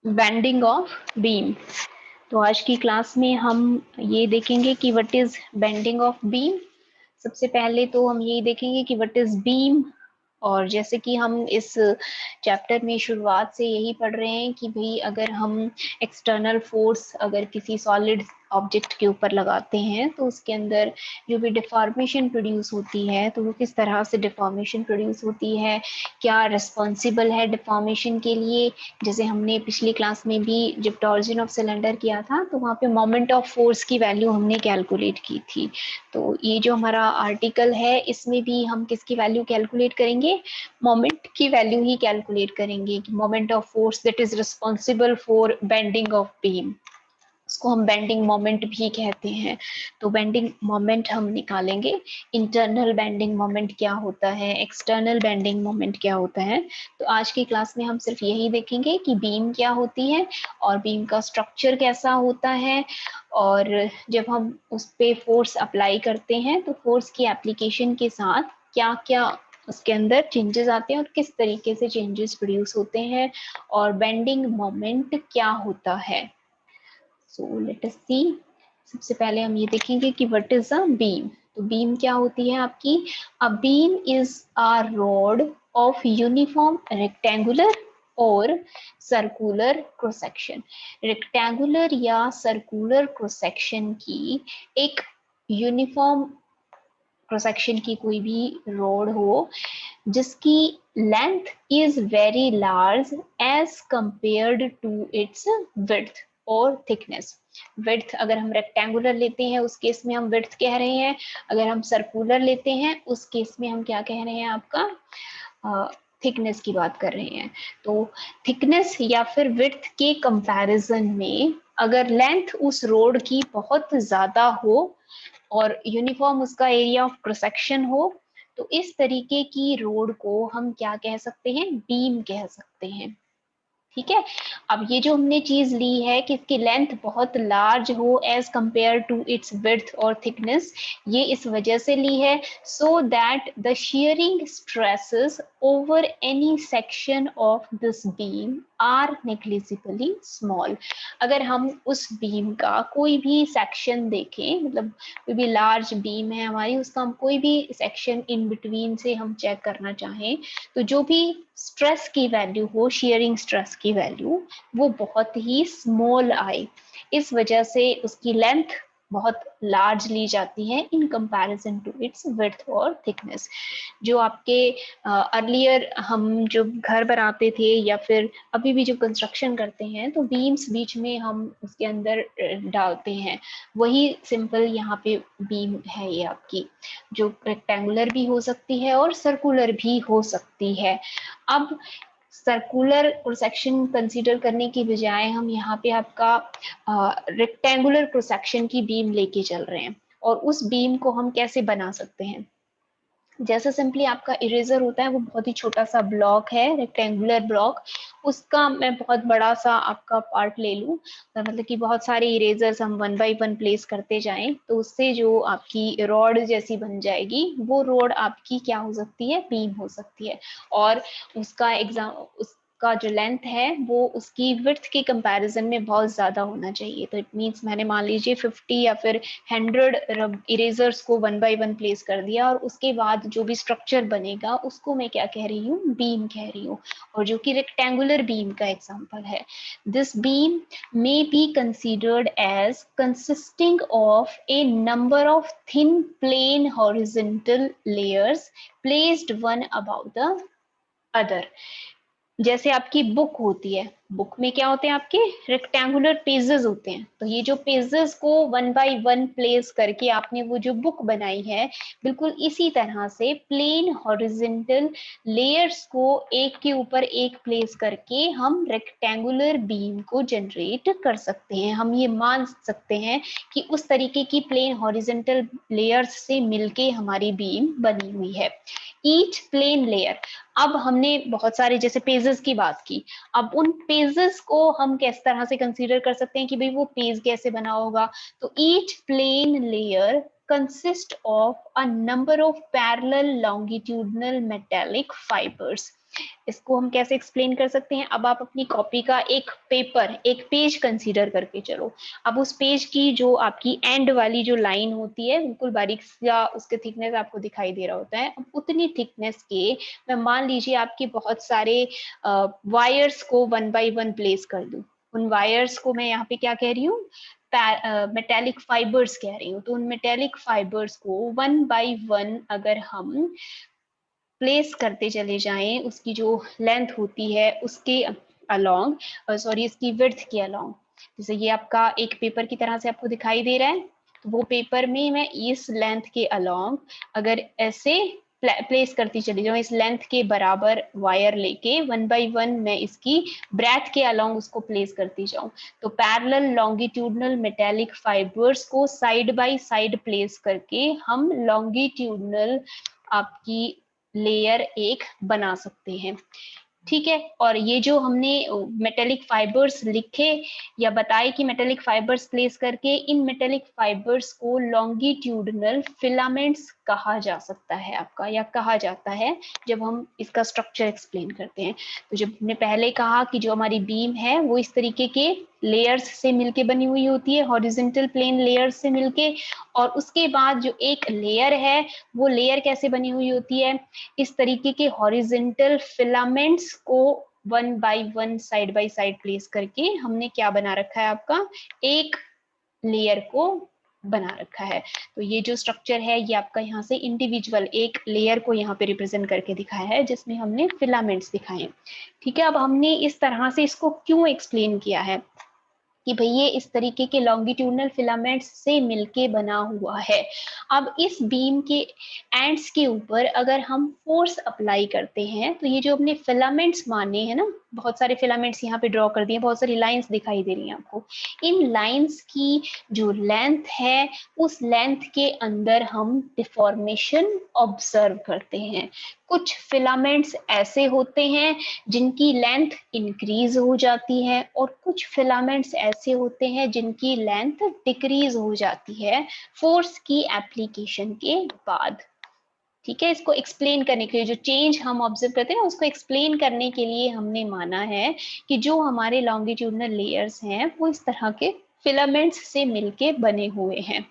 Bending of beam. तो आज की क्लास में हम ये देखेंगे कि what is bending of beam. सबसे पहले तो हम यही देखेंगे कि व्हाट इज बीम। और जैसे कि हम इस चैप्टर में शुरुआत से यही पढ़ रहे हैं कि भाई अगर हम एक्सटर्नल फोर्स अगर किसी सॉलिड ऑब्जेक्ट के ऊपर लगाते हैं तो उसके अंदर जो भी डिफॉर्मेशन प्रोड्यूस होती है तो वो किस तरह से डिफॉर्मेशन प्रोड्यूस होती है, क्या रिस्पॉन्सिबल है डिफॉर्मेशन के लिए। जैसे हमने पिछली क्लास में भी जब टॉर्जन ऑफ सिलेंडर किया था तो वहाँ पे मोमेंट ऑफ फोर्स की वैल्यू हमने कैलकुलेट की थी। तो ये जो हमारा आर्टिकल है इसमें भी हम किसकी वैल्यू कैलकुलेट करेंगे, मोमेंट की वैल्यू ही कैलकुलेट करेंगे कि moment of force that is responsible for bending of beam, उसको हम बेंडिंग मोमेंट भी कहते हैं। तो बेंडिंग मोमेंट हम निकालेंगे, इंटरनल बेंडिंग मोमेंट क्या होता है, एक्सटर्नल बेंडिंग मोमेंट क्या होता है। तो आज की क्लास में हम सिर्फ यही देखेंगे कि बीम क्या होती है और बीम का स्ट्रक्चर कैसा होता है, और जब हम उस पे फोर्स अप्लाई करते हैं तो फोर्स की एप्लीकेशन के साथ क्या क्या उसके अंदर चेंजेस आते हैं और किस तरीके से चेंजेस प्रोड्यूस होते हैं, और बेंडिंग मोमेंट क्या होता है। सो लेट अस सी। सबसे पहले हम ये देखेंगे कि व्हाट इज अ बीम। तो बीम क्या होती है आपकी, a beam is a rod of uniform rectangular और सर्कुलर क्रॉस सेक्शन। रेक्टेंगुलर या सर्कुलर क्रॉस सेक्शन की एक यूनिफॉर्म क्रॉस सेक्शन की कोई भी रोड हो जिसकी length is very large as compared to its width और थिकनेस। विड्थ अगर हम रेक्टेंगुलर लेते हैं उस केस में हम विड्थ कह रहे हैं, अगर हम सर्कुलर लेते हैं उस केस में हम क्या कह रहे हैं, आपका थिकनेस की बात कर रहे हैं। तो थिकनेस या फिर विड्थ के कंपैरिजन में अगर लेंथ उस रोड की बहुत ज्यादा हो और यूनिफॉर्म उसका एरिया ऑफ क्रॉस सेक्शन हो तो इस तरीके की रोड को हम क्या कह सकते हैं, बीम कह सकते हैं। ठीक है। अब ये जो हमने चीज ली है कि इसकी लेंथ बहुत लार्ज हो as compare to its width और थिकनेस, ये इस वजह से ली है so that the shearing stresses over any section of this beam are negligibly small। अगर हम उस बीम का कोई भी सेक्शन देखें, मतलब कोई भी लार्ज बीम है हमारी, उसका हम कोई भी सेक्शन इन बिटवीन से हम चेक करना चाहें तो जो भी स्ट्रेस की वैल्यू हो, शेयरिंग स्ट्रेस की वैल्यू, वो बहुत ही स्मॉल आए। इस वजह से उसकी लेंथ बहुत लार्ज ली जाती है in comparison to its width और थिकनेस। जो आपके अर्लियर हम जो घर बनाते थे या फिर अभी भी जो कंस्ट्रक्शन करते हैं तो बीम्स बीच में हम उसके अंदर डालते हैं, वही सिंपल यहाँ पे बीम है ये आपकी, जो रेक्टेंगुलर भी हो सकती है और सर्कुलर भी हो सकती है। अब सर्कुलर क्रॉस सेक्शन कंसीडर करने की बजाय हम यहाँ पे आपका रेक्टेंगुलर क्रॉस सेक्शन की बीम लेके चल रहे हैं, और उस बीम को हम कैसे बना सकते हैं। जैसे सिंपली आपका इरेजर होता है, वो बहुत ही छोटा सा ब्लॉक है, रेक्टेंगुलर ब्लॉक, उसका मैं बहुत बड़ा सा आपका पार्ट ले लूं, मतलब कि बहुत सारे इरेजर्स हम वन बाय वन प्लेस करते जाएं तो उससे जो आपकी रॉड जैसी बन जाएगी वो रॉड आपकी क्या हो सकती है, बीम हो सकती है। और उसका उसका जो लेंथ है वो उसकी विड्थ के कंपैरिजन में बहुत ज्यादा होना चाहिए। तो इट मीन्स मैंने मान लीजिए 50 या फिर 100 इरेजर्स को वन बाय वन प्लेस कर दिया और उसके बाद जो भी स्ट्रक्चर बनेगा उसको मैं क्या कह रही हूँ, बीम कह रही हूँ, और जो कि रेक्टेंगुलर बीम का एग्जांपल है। This beam may be considered as consisting of a number of thin plain horizontal layers placed one above the other। जैसे आपकी बुक होती है, बुक में क्या होते हैं आपके रेक्टेंगुलर पेजेस होते हैं, तो ये जो पेजेस को वन बाय वन प्लेस करके आपने वो जो बुक बनाई है, बिल्कुल इसी तरह से प्लेन हॉरिजेंटल लेयर्स को एक के ऊपर एक प्लेस करके हम रेक्टेंगुलर बीम को जनरेट कर सकते हैं। हम ये मान सकते हैं कि उस तरीके की प्लेन हॉरिजेंटल लेयर्स से मिलके हमारी बीम बनी हुई है। ईच प्लेन लेयर, अब हमने बहुत सारे जैसे पेजेस की बात की, अब उन पेजेस को हम किस तरह से कंसीडर कर सकते हैं कि भाई वो पेज कैसे बना होगा। तो each plane layer consist of a number of parallel longitudinal metallic fibers। इसको हम कैसे एक्सप्लेन कर सकते हैं? अब आप अपनी कॉपी का एक पेपर, एक पेज कंसीडर करके चलो। अब उस पेज की जो आपकी एंड वाली जो लाइन होती है, बिल्कुल बारीक सा उसके थिकनेस आपको दिखाई दे रहा होता है। अब उतनी थिकनेस के मैं मान लीजिए आपके बहुत सारे वायर्स को 1 बाय 1 प्लेस कर दूं। उन वायर्स को मैं यहाँ पे क्या कह रही हूँ? मेटेलिक फाइबर्स कह रही हूँ। तो उन मेटेलिक फाइबर्स को 1 बाय 1 अगर हम प्लेस करते चले जाएं, उसकी जो लेंथ होती है उसके अलोंग, सॉरी इसकी विड्थ के अलोंग, जैसे ये आपका एक पेपर की तरह से आपको दिखाई दे रहा है, तो वो पेपर में मैं इस लेंथ के अलोंग अगर ऐसे प्लेस करती चली जाऊं, इस लेंथ के बराबर वायर लेके 1 बाय 1 मैं इसकी ब्रेथ के अलोंग उसको प्लेस करती जाऊं, तो पैरेलल लॉन्गिट्यूडनल मेटेलिक फाइबर्स को साइड बाय साइड प्लेस करके हम लॉन्गिट्यूडनल आपकी लेयर एक बना सकते हैं। ठीक है, और ये जो हमने मेटेलिक फाइबर्स लिखे या बताए कि मेटेलिक फाइबर्स प्लेस करके, इन मेटेलिक फाइबर्स को लॉन्गिट्यूडनल फिलामेंट्स कहा जा सकता है आपका, या कहा जाता है जब हम इसका स्ट्रक्चर एक्सप्लेन करते हैं। तो जब हमने पहले कहा कि जो हमारी बीम है वो इस तरीके के लेयर्स से मिलके बनी हुई होती है, हॉरिजॉन्टल प्लेन लेयर्स से मिलके, और उसके बाद जो एक लेयर है वो लेयर कैसे बनी हुई होती है? इस तरीके के हॉरिजॉन्टल फिलामेंट्स को 1 by 1 side by side place करके हमने क्या बना रखा है आपका? एक लेयर को बना रखा है। तो ये जो स्ट्रक्चर है ये आपका यहाँ से इंडिविजुअल एक लेयर को यहाँ पे रिप्रेजेंट करके दिखाया है, जिसमें हमने फिलामेंट्स दिखाए। ठीक है, अब हमने इस तरह से इसको क्यों एक्सप्लेन किया है कि भाई ये इस तरीके के लॉन्गिट्यूडनल फिलामेंट्स से मिलके बना हुआ है। अब इस बीम के एंड्स के ऊपर अगर हम फोर्स अप्लाई करते हैं, तो ये जो अपने फिलामेंट्स माने हैं ना, बहुत सारे फिलामेंट्स यहाँ पे ड्रॉ कर दिए, बहुत सारी लाइंस दिखाई दे रही हैं आपको। इन लाइंस की जो लेंथ है, उस लेंथ के अंदर हम डिफॉर्मेशन ऑब्जर्व करते हैं। कुछ फिलामेंट्स ऐसे होते हैं जिनकी लेंथ इंक्रीज हो जाती है, और कुछ फिलामेंट्स ऐसे होते हैं जिनकी लेंथ डिक्रीज हो जाती है फोर्स की एप्लीकेशन के बाद। ठीक है, इसको एक्सप्लेन करने के लिए, जो चेंज हम ऑब्जर्व करते हैं उसको एक्सप्लेन करने के लिए हमने माना है कि जो हमारे लॉन्गिट्यूडनल लेयर्स हैं वो इस तरह के फिलामेंट्स से मिलके बने हुए हैं।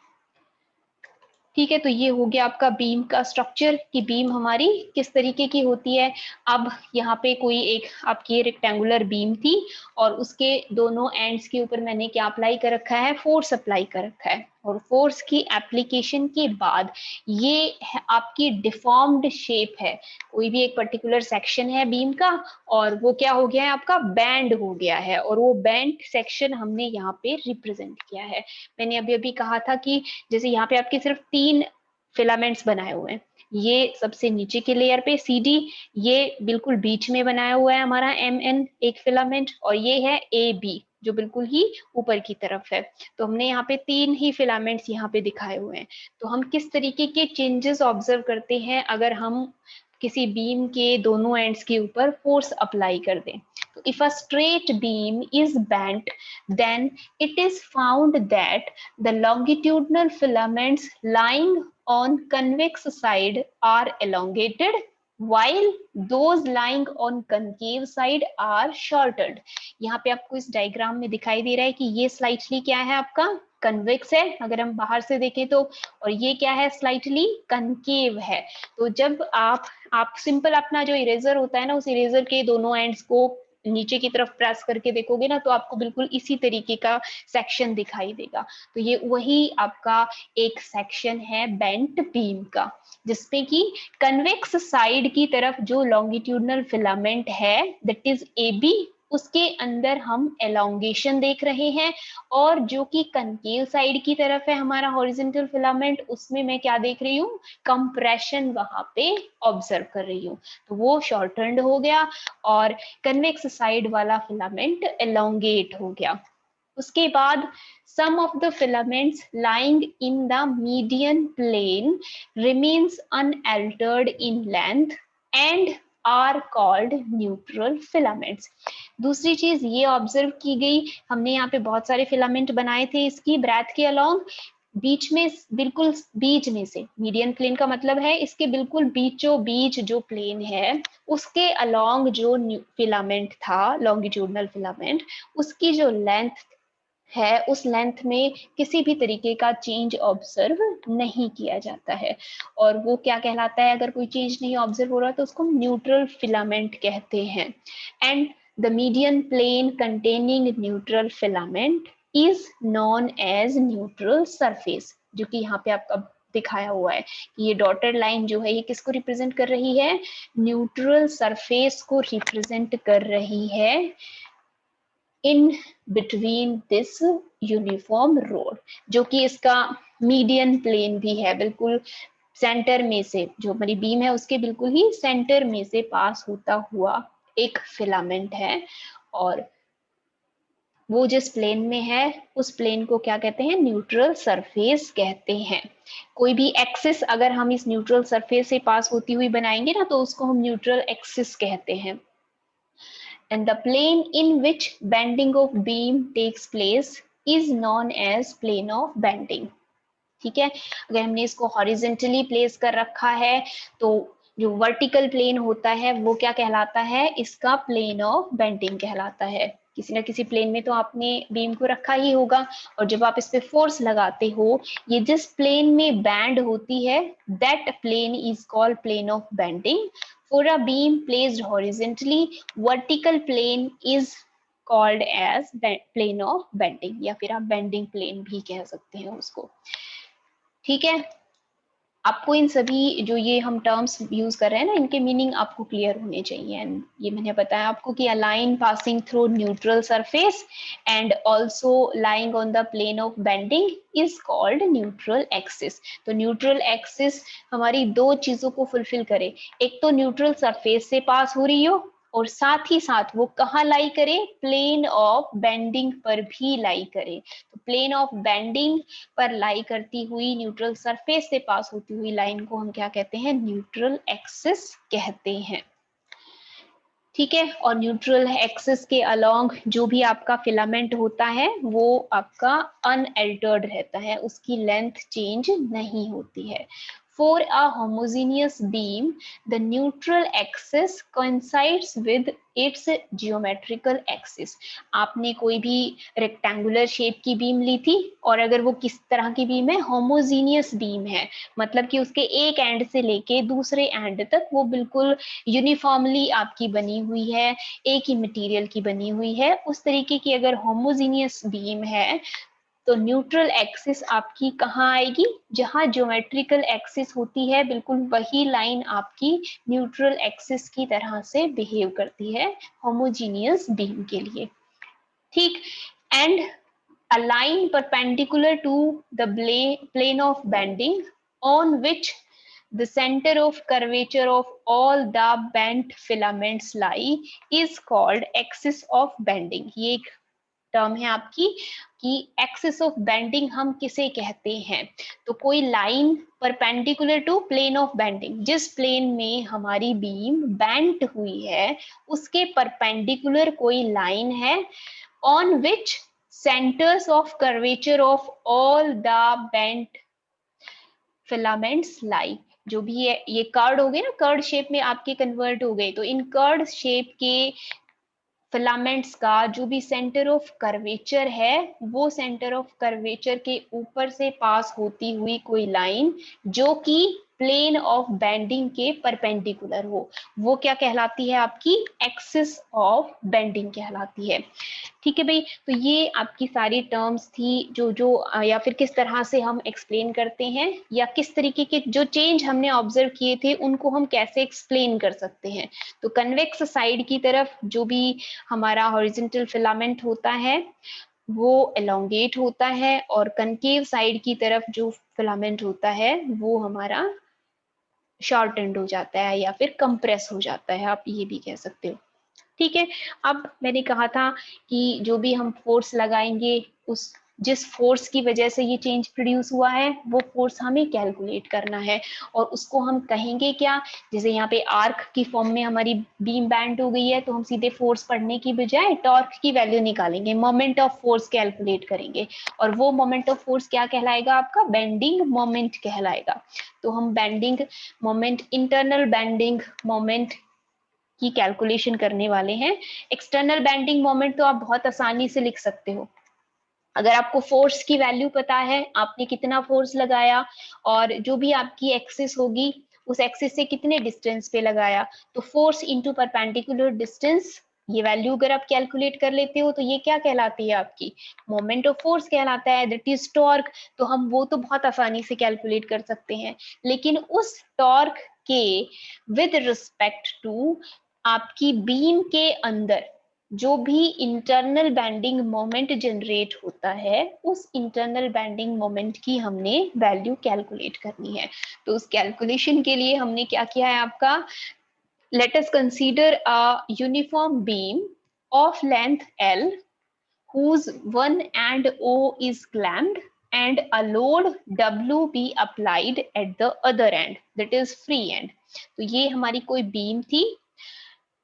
ठीक है, तो ये हो गया आपका बीम का स्ट्रक्चर कि बीम हमारी किस तरीके की होती है। अब यहाँ पे कोई एक आपकी रेक्टेंगुलर बीम थी, और उसके दोनों एंड्स के ऊपर मैंने क्या अप्लाई कर रखा है? फोर्स अप्लाई कर रखा है, और फोर्स की एप्लीकेशन के बाद ये आपकी डिफॉर्म्ड शेप है। कोई भी एक पर्टिकुलर सेक्शन है बीम का, और वो क्या हो गया है आपका? बैंड हो गया है, और वो बैंड सेक्शन हमने यहाँ पे रिप्रेजेंट किया है। मैंने अभी अभी कहा था कि जैसे यहाँ पे आपके सिर्फ 3 फिलामेंट्स बनाए हुए हैं, ये सबसे नीचे के लेयर पे CD, ये बिल्कुल बीच में बनाया हुआ है हमारा MN एक फिलामेंट, और ये है AB जो बिल्कुल ही ऊपर की तरफ है। तो हमने यहाँ पे 3 ही फिलामेंट्स यहाँ पे दिखाए हुए हैं। तो हम किस तरीके के चेंजेस ऑब्जर्व करते हैं अगर हम किसी बीम के दोनों एंड्स के ऊपर फोर्स अप्लाई कर दें? तो if a straight beam is bent, then it is found that the longitudinal filaments lying on convex side are elongated, while those lying on concave side are shortened. यहाँ पे आपको इस diagram में दिखाई दे रहा है कि ये स्लाइटली क्या है आपका? कन्वेक्स है अगर हम बाहर से देखें तो, और ये क्या है? स्लाइटली कनकेव है। तो जब आप सिंपल अपना जो इरेजर होता है ना, उस इरेजर के दोनों एंड्स को नीचे की तरफ प्रेस करके देखोगे ना, तो आपको बिल्कुल इसी तरीके का सेक्शन दिखाई देगा। तो ये वही आपका एक सेक्शन है बेंट बीम का, जिसपे कि कन्वेक्स साइड की तरफ जो लॉन्गिट्यूडनल फिलामेंट है दैट इज AB, उसके अंदर हम एलोंगेशन देख रहे हैं, और जो कि कनकेव साइड की तरफ है हमारा हॉरिजॉन्टल फिलामेंट, उसमें मैं क्या देख रही हूँ? कंप्रेशन वहां पे ऑब्जर्व कर रही हूँ। तो वो शॉर्टन्ड हो गया, और कन्वेक्स साइड वाला फिलामेंट एलोंगेट हो गया। उसके बाद some of the filaments lying in the median plane remains unaltered in length and are called neutral filaments. दूसरी चीज ये ऑब्जर्व की गई, हमने यहाँ पे बहुत सारे फिलामेंट बनाए थे इसकी ब्रेथ के अलोंग, बीच में, बिल्कुल बीच में से, मीडियन प्लेन का मतलब है इसके बिल्कुल बीचों बीच जो प्लेन है उसके अलोंग जो फिलामेंट था, लॉन्गिट्यूडनल फिलामेंट, उसकी जो लेंथ है उस लेंथ में किसी भी तरीके का चेंज ऑब्जर्व नहीं किया जाता है। और वो क्या कहलाता है, अगर कोई चेंज नहीं ऑब्जर्व हो रहा तो उसको न्यूट्रल फिलामेंट कहते हैं। And the median plane containing neutral filament is known as neutral surface, जो कि यहाँ पे आपका दिखाया हुआ है कि ये डॉटेड लाइन जो है ये किसको रिप्रेजेंट कर रही है, न्यूट्रल सरफेस को रिप्रेजेंट कर रही है in between this uniform road, जो कि इसका मीडियन प्लेन भी है, बिल्कुल सेंटर में से, जो हमारी बीम है उसके बिल्कुल ही सेंटर में से पास होता हुआ एक फिलामेंट है। और वो जिस प्लेन में है उस प्लेन को क्या कहते हैं, न्यूट्रल सरफेस कहते हैं। कोई भी एक्सिस अगर हम इस न्यूट्रल सरफेस से पास होती हुई बनाएंगे ना तो उसको हम न्यूट्रल एक्सिस कहते हैं। And the plane in which bending of beam takes place is known as plane of bending। ठीक है, अगर हमने इसको हॉरिजेंटली प्लेस कर रखा है तो जो वर्टिकल प्लेन होता है वो क्या कहलाता है, इसका प्लेन ऑफ बेंडिंग कहलाता है। किसी ना किसी प्लेन में तो आपने बीम को रखा ही होगा, और जब आप इस पे फोर्स लगाते हो, ये जिस प्लेन में बैंड होती है that plane is called plane of bending. For a beam placed horizontally, vertical plane is called as plane of bending, या फिर आप बेंडिंग प्लेन भी कह सकते हैं उसको। ठीक है, आपको इन सभी जो ये हम टर्म्स यूज कर रहे हैं ना, इनके मीनिंग आपको क्लियर होने चाहिए। एंड ये मैंने बताया आपको कि a line passing through neutral surface and also lying on the plane of bending is called neutral axis. तो न्यूट्रल एक्सिस हमारी दो चीजों को फुलफिल करे, एक तो न्यूट्रल सरफेस से पास हो रही हो, और साथ ही साथ वो कहाँ लाई करे, प्लेन ऑफ बेंडिंग पर भी लाई करे। तो प्लेन ऑफ बेंडिंग पर लाई करती हुई न्यूट्रल सरफेस से पास होती हुई लाइन को हम क्या कहते हैं, न्यूट्रल एक्सिस कहते हैं। ठीक है, और न्यूट्रल एक्सिस के अलोंग जो भी आपका फिलामेंट होता है वो आपका अनएल्टर्ड रहता है, उसकी लेंथ चेंज नहीं होती है। For a homogeneous beam, the neutral axis coincides with its geometrical axis। आपने कोई भी रेक्टेंगुलर शेप की बीम ली थी, और अगर वो किस तरह की बीम है, होमोजीनियस बीम है, मतलब कि उसके एक एंड से लेके दूसरे एंड तक वो बिल्कुल यूनिफॉर्मली आपकी बनी हुई है, एक ही मटेरियल की बनी हुई है, उस तरीके की अगर होमोजीनियस बीम है तो न्यूट्रल एक्सिस आपकी कहाँ आएगी, जहां ज्योमेट्रिकल एक्सिस होती है, बिल्कुल वही लाइन आपकी न्यूट्रल एक्सिस की तरह से बिहेव करती है होमोजीनियस बीम के लिए। ठीक, and a line perpendicular to the plane of bending on which the center of curvature of all the bent filaments lie is called axis of bending। ये एक टर्म है आपकी कि एक्सिस ऑफ बेंडिंग हम किसे कहते हैं। तो कोई line perpendicular to plane of bending, जिस प्लेन में हमारी बीम बेंट हुई है उसके परपेंडिकुलर कोई लाइन है, on which centres of curvature of all the bent filaments lie. जो भी है ये कर्ड हो गए ना, कर्ड शेप में आपके कन्वर्ट हो गए, तो इन कर्ड शेप के फिलामेंट्स का जो भी सेंटर ऑफ कर्वेचर है, वो सेंटर ऑफ कर्वेचर के ऊपर से पास होती हुई कोई लाइन जो कि प्लेन ऑफ बेंडिंग के परपेंडिकुलर हो, वो क्या कहलाती है, आपकी एक्सिस ऑफ बेंडिंग कहलाती है। ठीक है भाई, तो ये आपकी सारी टर्म्स थी जो जो या फिर किस तरह से हम एक्सप्लेन करते हैं, या किस तरीके के जो चेंज हमने ऑब्जर्व किए थे उनको हम कैसे एक्सप्लेन कर सकते हैं। तो कन्वेक्स साइड की तरफ जो भी हमारा हॉरिजॉन्टल फिलामेंट होता है वो एलोंगेट होता है, और कनकेव साइड की तरफ जो फिलामेंट होता है वो हमारा शॉर्टेंड हो जाता है या फिर कंप्रेस हो जाता है, आप ये भी कह सकते हो। ठीक है, अब मैंने कहा था कि जो भी हम फोर्स लगाएंगे उस जिस फोर्स की वजह से ये चेंज प्रोड्यूस हुआ है वो फोर्स हमें कैलकुलेट करना है, और उसको हम कहेंगे क्या, जैसे यहाँ पे आर्क की फॉर्म में हमारी बीम बैंड हो गई है तो हम सीधे फोर्स पढ़ने की बजाय टॉर्क की वैल्यू निकालेंगे, मोमेंट ऑफ फोर्स कैलकुलेट करेंगे, और वो मोमेंट ऑफ फोर्स क्या कहलाएगा आपका, बेंडिंग मोमेंट कहलाएगा। तो हम bending moment, internal bending moment की कैलकुलेशन करने वाले हैं। एक्सटर्नल बेंडिंग मोमेंट तो आप बहुत आसानी से लिख सकते हो, अगर आपको फोर्स की वैल्यू पता है, आपने कितना फोर्स लगाया और जो भी आपकी एक्सिस होगी उस एक्सिस से कितने डिस्टेंस पे लगाया, तो फोर्स इनटू परपेंडिकुलर डिस्टेंस, ये वैल्यू अगर आप कैलकुलेट कर लेते हो तो ये क्या कहलाती है आपकी, मोमेंट ऑफ फोर्स कहलाता है, दैट इज टॉर्क। तो हम वो तो बहुत आसानी से कैलकुलेट कर सकते हैं, लेकिन उस टॉर्क के विद रिस्पेक्ट टू आपकी बीम के अंदर जो भी इंटरनल बेंडिंग मोमेंट जनरेट होता है, उस इंटरनल बेंडिंग मोमेंट की हमने वैल्यू कैलकुलेट करनी है। तो उस कैलकुलेशन के लिए हमने क्या किया है आपका, let us consider a uniform beam of length L whose one end O is clamped and a load W be applied at the other end, that is free end। तो ये हमारी कोई बीम थी,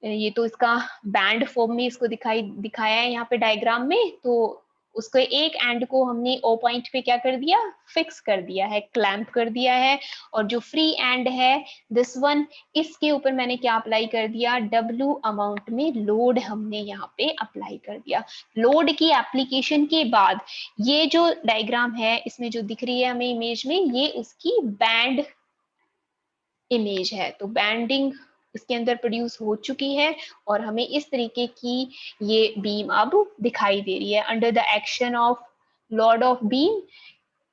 ये तो इसका बैंड फॉर्म में इसको दिखाया है यहाँ पे डायग्राम में, तो उसको एक एंड को हमने ओ पॉइंट पे क्या कर दिया, फिक्स कर दिया है, क्लैंप कर दिया है, और जो फ्री एंड है दिस वन, इसके ऊपर मैंने क्या अप्लाई कर दिया, डब्ल्यू अमाउंट में लोड हमने यहाँ पे अप्लाई कर दिया। लोड की एप्लीकेशन के बाद ये जो डायग्राम है इसमें जो दिख रही है हमें इमेज में, ये उसकी बैंड इमेज है। तो बैंडिंग इसके अंदर प्रोड्यूस हो चुकी है और हमें इस तरीके की ये बीम अब दिखाई दे रही है, under the action of load of beam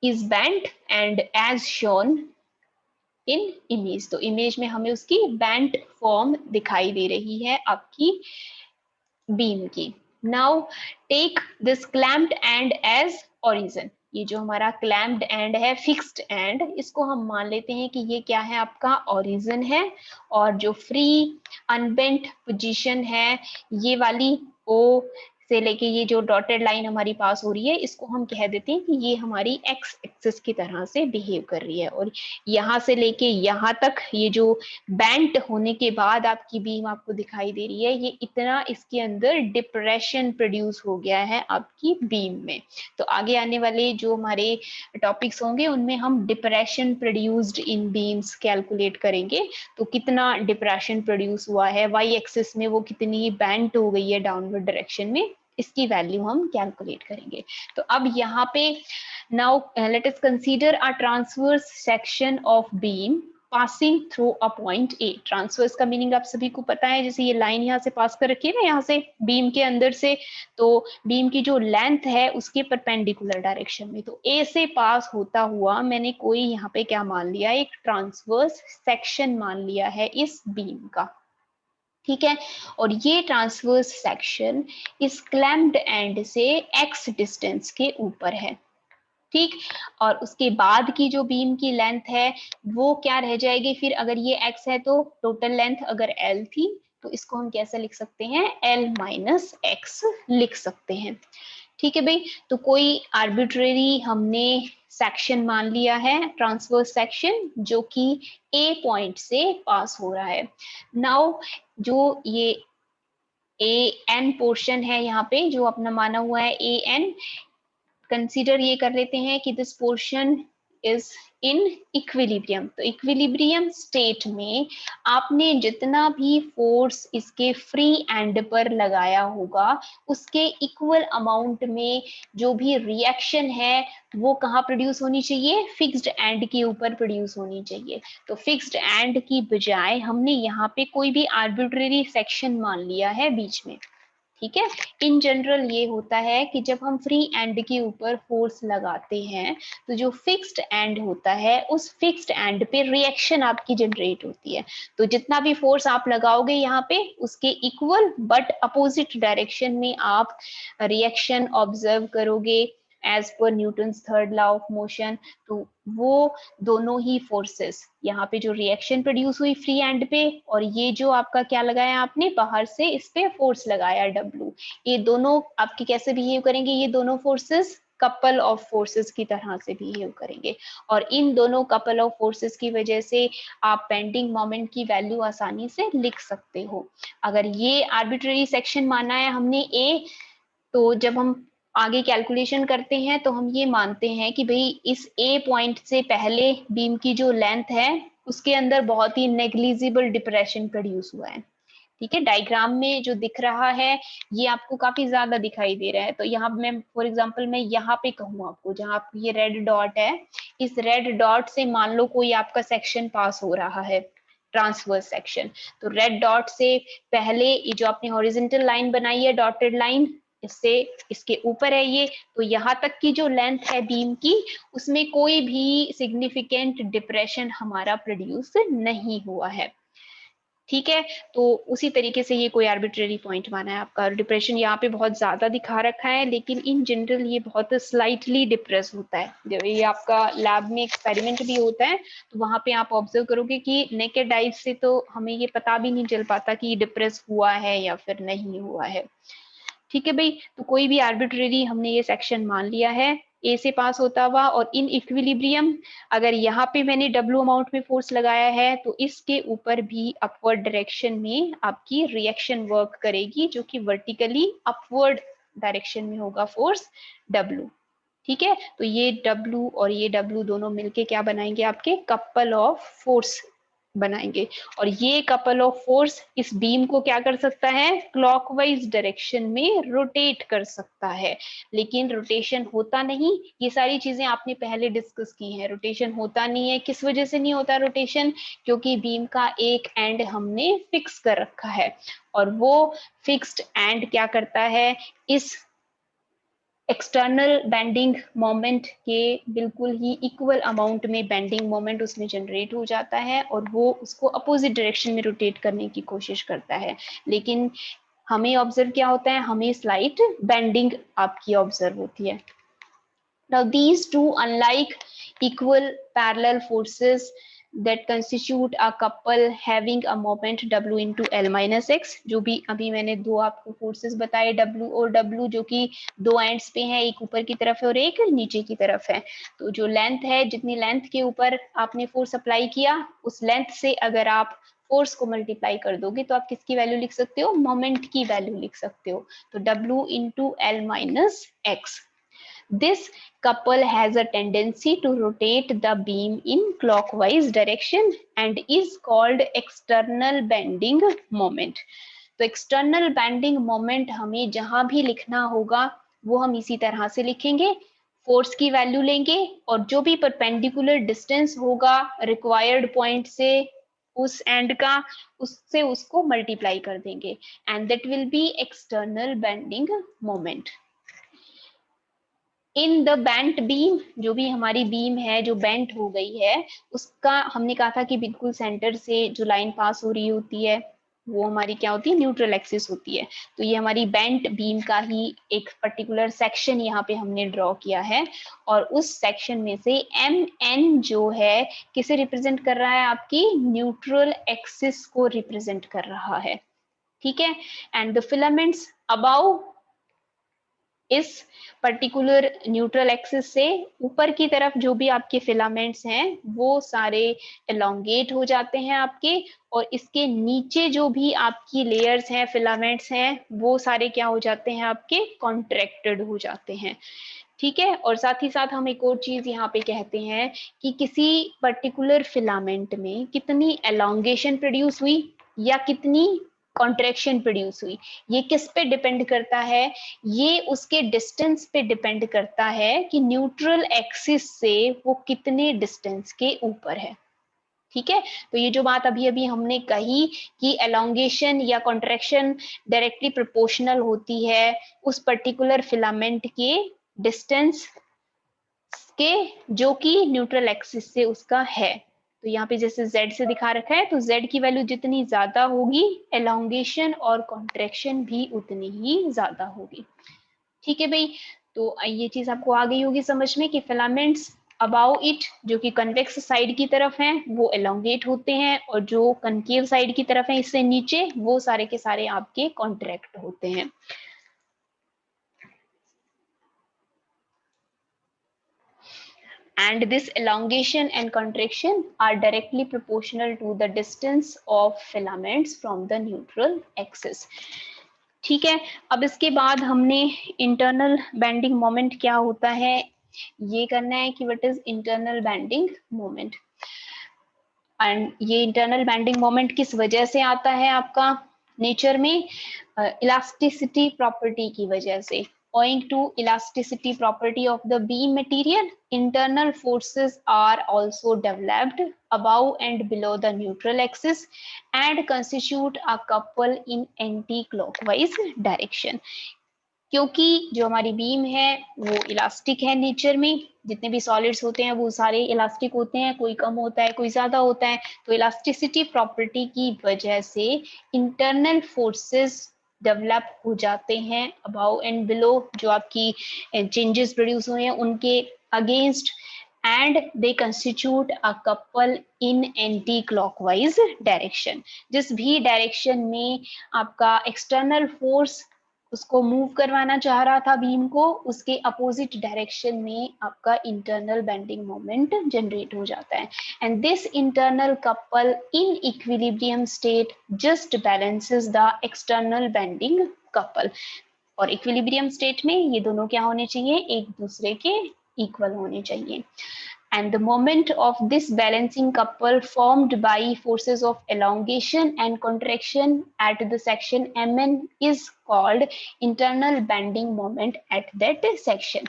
is bent and as shown in image. तो इमेज में हमें उसकी बेंट फॉर्म दिखाई दे रही है आपकी बीम की। Now take this clamped end as origin, ये जो हमारा क्लैम्प्ड एंड है, फिक्स्ड एंड, इसको हम मान लेते हैं कि ये क्या है आपका ओरिजिन है, और जो फ्री अनबेंट पोजीशन है ये वाली ओ से लेके ये जो डॉटेड लाइन हमारी पास हो रही है, इसको हम कह देते हैं कि ये हमारी एक्स एक्सिस की तरह से बिहेव कर रही है, और यहाँ से लेके यहाँ तक ये जो बेंट होने के बाद आपकी बीम आपको दिखाई दे रही है, ये इतना इसके अंदर डिप्रेशन प्रोड्यूस हो गया है आपकी बीम में। तो आगे आने वाले जो हमारे टॉपिक्स होंगे उनमें हम depression produced in beams calculate करेंगे, तो कितना डिप्रेशन प्रोड्यूस हुआ है, वाई एक्सिस में वो कितनी बेंट हो गई है डाउनवर्ड डायरेक्शन में, इसकी वैल्यू हम कैलकुलेट करेंगे। तो अब यहाँ पे now let us consider a transverse section of beam passing through a point A. Transverse का मीनिंग आप सभी को पता है, जैसे ये लाइन यहाँ से पास कर रखी है ना, यहाँ से बीम के अंदर से, तो बीम की जो लेंथ है उसके परपेंडिकुलर डायरेक्शन में, तो ए से पास होता हुआ मैंने कोई यहाँ पे क्या मान लिया, एक ट्रांसवर्स सेक्शन मान लिया है इस बीम का, ठीक है। और ये ट्रांसवर्स सेक्शन इस क्लैम्प्ड एंड से एक्स डिस्टेंस के ऊपर है, ठीक। और उसके बाद की जो बीम की लेंथ है वो क्या रह जाएगी फिर, अगर ये x है तो टोटल लेंथ अगर l थी तो इसको हम कैसे लिख सकते हैं, l माइनस x लिख सकते हैं, ठीक है भाई। तो कोई आर्बिट्रेरी हमने सेक्शन मान लिया है, ट्रांसवर्स सेक्शन, जो कि a पॉइंट से पास हो रहा है। नाउ जो ये ए एन पोर्शन है यहाँ पे जो अपना माना हुआ है ए एन, कंसीडर ये कर लेते हैं कि this portion is in equilibrium. तो इक्विलिब्रियम स्टेट में आपने जितना भी फोर्स इसके फ्री एंड पर लगाया होगा उसके इक्वल अमाउंट में जो भी रिएक्शन है वो कहाँ प्रोड्यूस होनी चाहिए, फिक्स्ड एंड के ऊपर प्रोड्यूस होनी चाहिए। तो फिक्स्ड एंड की बजाय हमने यहाँ पे कोई भी आर्बिट्रेरी सेक्शन मान लिया है बीच में, ठीक है। इन जनरल ये होता है कि जब हम फ्री एंड के ऊपर फोर्स लगाते हैं तो जो फिक्स्ड एंड होता है उस फिक्स्ड एंड पे रिएक्शन आपकी जनरेट होती है, तो जितना भी फोर्स आप लगाओगे यहाँ पे उसके इक्वल बट अपोजिट डायरेक्शन में आप रिएक्शन ऑब्जर्व करोगे एज पर Newton's third law of motion. तो वो दोनों ही फोर्सेस, यहाँ पे जो रिएक्शन प्रोड्यूस हुई फ्री एंड पे, और ये जो आपका क्या लगाया आपने बाहर से इस पे फोर्स लगाया W, ये दोनों आपके कैसे बिहेव करेंगे, ये दोनों फोर्सेस कपल ऑफ फोर्सेस की तरह से बिहेव करेंगे, और इन दोनों कपल ऑफ फोर्सेस की वजह से आप बेंडिंग मोमेंट की वैल्यू आसानी से लिख सकते हो। अगर ये आर्बिट्ररी सेक्शन माना है हमने ए, तो जब हम आगे कैलकुलेशन करते हैं तो हम ये मानते हैं कि भाई इस ए पॉइंट से पहले बीम की जो लेंथ है उसके अंदर बहुत ही नेग्लिजिबल डिप्रेशन प्रोड्यूस हुआ है। ठीक है, डायग्राम में जो दिख रहा है ये आपको काफी ज्यादा दिखाई दे रहा है। तो यहाँ मैं फॉर एग्जांपल मैं यहाँ पे कहूँ आपको, जहाँ ये रेड डॉट है, इस रेड डॉट से मान लो कोई आपका सेक्शन पास हो रहा है, ट्रांसवर्स सेक्शन। तो रेड डॉट से पहले ये जो आपने हॉरिजॉन्टल लाइन बनाई है, डॉटेड लाइन, इससे इसके ऊपर है ये, तो यहाँ तक की जो लेंथ है बीम की उसमें कोई भी सिग्निफिकेंट डिप्रेशन हमारा प्रोड्यूस नहीं हुआ है। ठीक है, तो उसी तरीके से ये कोई आर्बिट्रेरी पॉइंट माना है आपका। डिप्रेशन यहाँ पे बहुत ज्यादा दिखा रखा है, लेकिन इन जनरल ये बहुत स्लाइटली डिप्रेस होता है। जब ये आपका लैब में एक्सपेरिमेंट भी होता है तो वहां पे आप ऑब्जर्व करोगे कि नेकेड आइज से तो हमें ये पता भी नहीं चल पाता कि डिप्रेस हुआ है या फिर नहीं हुआ है। ठीक है भाई, तो कोई भी आर्बिट्रेरी हमने ये सेक्शन मान लिया है ए से पास होता हुआ, और इन इक्विलिब्रियम अगर यहाँ पे मैंने डब्ल्यू अमाउंट में फोर्स लगाया है तो इसके ऊपर भी अपवर्ड डायरेक्शन में आपकी रिएक्शन वर्क करेगी, जो कि वर्टिकली अपवर्ड डायरेक्शन में होगा फोर्स डब्ल्यू। ठीक है, तो ये डब्ल्यू और ये डब्ल्यू दोनों मिलके क्या बनाएंगे, आपके कपल ऑफ फोर्स बनाएंगे। और ये कपल ऑफ फोर्स इस बीम को क्या कर सकता है, क्लॉकवाइज डायरेक्शन में रोटेट कर सकता है। लेकिन रोटेशन होता नहीं, ये सारी चीजें आपने पहले डिस्कस की हैं। रोटेशन होता नहीं है, किस वजह से नहीं होता रोटेशन, क्योंकि बीम का एक एंड हमने फिक्स कर रखा है, और वो फिक्स्ड एंड क्या करता है, इस एक्सटर्नल बेंडिंग मोमेंट के बिल्कुल ही इक्वल अमाउंट में बेंडिंग मोमेंट उसमें जनरेट हो जाता है, और वो उसको अपोजिट डायरेक्शन में रोटेट करने की कोशिश करता है। लेकिन हमें ऑब्जर्व क्या होता है, हमें स्लाइट बेंडिंग आपकी ऑब्जर्व होती है। Now these two unlike equal parallel forces that constitute a couple having a moment W into L minus X, जो भी अभी मैंने दो आपको फोर्सेस बताए W और W, जो कि दो एंड्स पे हैं, एक ऊपर की तरफ है और एक नीचे की तरफ है। तो जो लेंथ है, जितनी लेंथ के ऊपर आपने फोर्स अप्लाई किया उस लेंथ से अगर आप फोर्स को मल्टीप्लाई कर दोगे तो आप किसकी वैल्यू लिख सकते हो, मोमेंट की वैल्यू लिख सकते हो। तो W into L minus X. This couple has a tendency to rotate the beam in clockwise direction and is called external bending moment. तो external bending moment हमें जहां भी लिखना होगा वो हम इसी तरह से लिखेंगे, फोर्स की वैल्यू लेंगे और जो भी परपेंडिकुलर डिस्टेंस होगा रिक्वायर्ड पॉइंट से उस एंड का, उससे उसको मल्टीप्लाई कर देंगे, and that will be external bending moment. In the bent beam, जो भी हमारी बीम है जो बेंट हो गई है, उसका हमने कहा था कि बिल्कुल सेंटर से जो लाइन पास हो रही होती है वो हमारी क्या होती है, न्यूट्रल एक्सिस होती है। तो ये हमारी बेंट बीम का ही एक पर्टिकुलर सेक्शन यहाँ पे हमने ड्रॉ किया है, और उस सेक्शन में से एम एन जो है किसे रिप्रेजेंट कर रहा है, आपकी न्यूट्रल एक्सिस को रिप्रेजेंट कर रहा है। ठीक है, एंड द फिलामेंट्स अबाउ इस पर्टिकुलर न्यूट्रल एक्सिस से ऊपर की तरफ जो भी आपके फिलामेंट्स हैं वो सारे एलोंगेट हो जाते हैं आपके, और इसके नीचे जो भी आपकी लेयर्स हैं, फिलामेंट्स हैं, वो सारे क्या हो जाते हैं, आपके कॉन्ट्रैक्टेड हो जाते हैं। ठीक है, और साथ ही साथ हम एक और चीज यहाँ पे कहते हैं कि किसी पर्टिकुलर फिलामेंट में कितनी एलोंगेशन प्रोड्यूस हुई या कितनी कॉन्ट्रैक्शन प्रोड्यूस हुई, ये किस पे डिपेंड करता है, ये उसके डिस्टेंस पे डिपेंड करता है कि न्यूट्रल एक्सिस से वो कितने डिस्टेंस के ऊपर है। ठीक है, तो ये जो बात अभी अभी हमने कही कि एलोंगेशन या कॉन्ट्रैक्शन डायरेक्टली प्रोपोर्शनल होती है उस पर्टिकुलर फिलामेंट के डिस्टेंस के, जो कि न्यूट्रल एक्सिस से उसका है। तो यहाँ पे जैसे z से दिखा रखा है, तो z की वैल्यू जितनी ज्यादा होगी एलोंगेशन और कॉन्ट्रैक्शन भी उतनी ही ज्यादा होगी। ठीक है भाई, तो ये चीज आपको आ गई होगी समझ में कि फिलामेंट्स अबाउ इट जो कि कन्वेक्स साइड की तरफ हैं वो एलोंगेट होते हैं, और जो कनकेव साइड की तरफ है इससे नीचे वो सारे के सारे आपके कॉन्ट्रैक्ट होते हैं। and this elongation and contraction are directly proportional to the distance of filaments from the neutral axis. ठीक है, अब इसके बाद हमने इंटरनल बेंडिंग मोमेंट क्या होता है ये करना है कि what is internal bending moment. And ये इंटरनल बेंडिंग मोमेंट किस वजह से आता है आपका नेचर में, इलास्टिसिटी प्रॉपर्टी की वजह से। Owing to elasticity property of the beam material, internal forces are also developed above and below the neutral axis and constitute a couple in anti-clockwise direction. क्योंकि जो हमारी बीम है वो इलास्टिक है नेचर में, जितने भी सॉलिड्स होते हैं वो सारे इलास्टिक होते हैं, कोई कम होता है कोई ज्यादा होता है, तो इलास्टिसिटी प्रॉपर्टी की वजह से इंटरनल फोर्सेस डेवलप हो जाते हैं अबाव एंड बिलो, जो आपकी चेंजेस प्रोड्यूस हुए हैं उनके against, and they constitute a couple in anti-clockwise direction. जिस भी डायरेक्शन में आपका एक्सटर्नल फोर्स उसको मूव करवाना चाह रहा था बीम को, उसके अपोजिट डायरेक्शन में आपका इंटरनल बेंडिंग मोमेंट जनरेट हो जाता है। And this internal couple in equilibrium state just balances the external bending couple. और इक्विलिब्रियम स्टेट में ये दोनों क्या होने चाहिए, एक दूसरे के इक्वल होने चाहिए। And the moment of this balancing couple formed by forces of elongation and contraction at the section Mn is called internal bending moment at that section.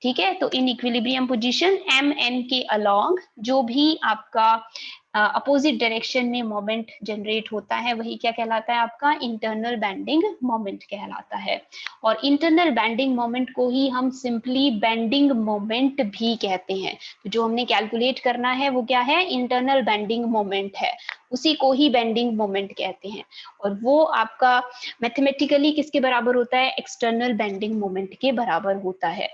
ठीक है, तो इन इक्विलिब्रियम पोजीशन Mn के along जो भी आपका opposite direction में moment generate होता है वही क्या कहलाता है, आपका इंटरनल बेंडिंग मोमेंट कहलाता है। और इंटरनल बेंडिंग मोमेंट को ही हम सिंपली बेंडिंग मोमेंट भी कहते हैं। तो जो हमने कैलकुलेट करना है वो क्या है, इंटरनल बेंडिंग मोमेंट है, उसी को ही बेंडिंग मोमेंट कहते हैं। और वो आपका मैथमेटिकली किसके बराबर होता है, एक्सटर्नल बेंडिंग मोमेंट के बराबर होता है।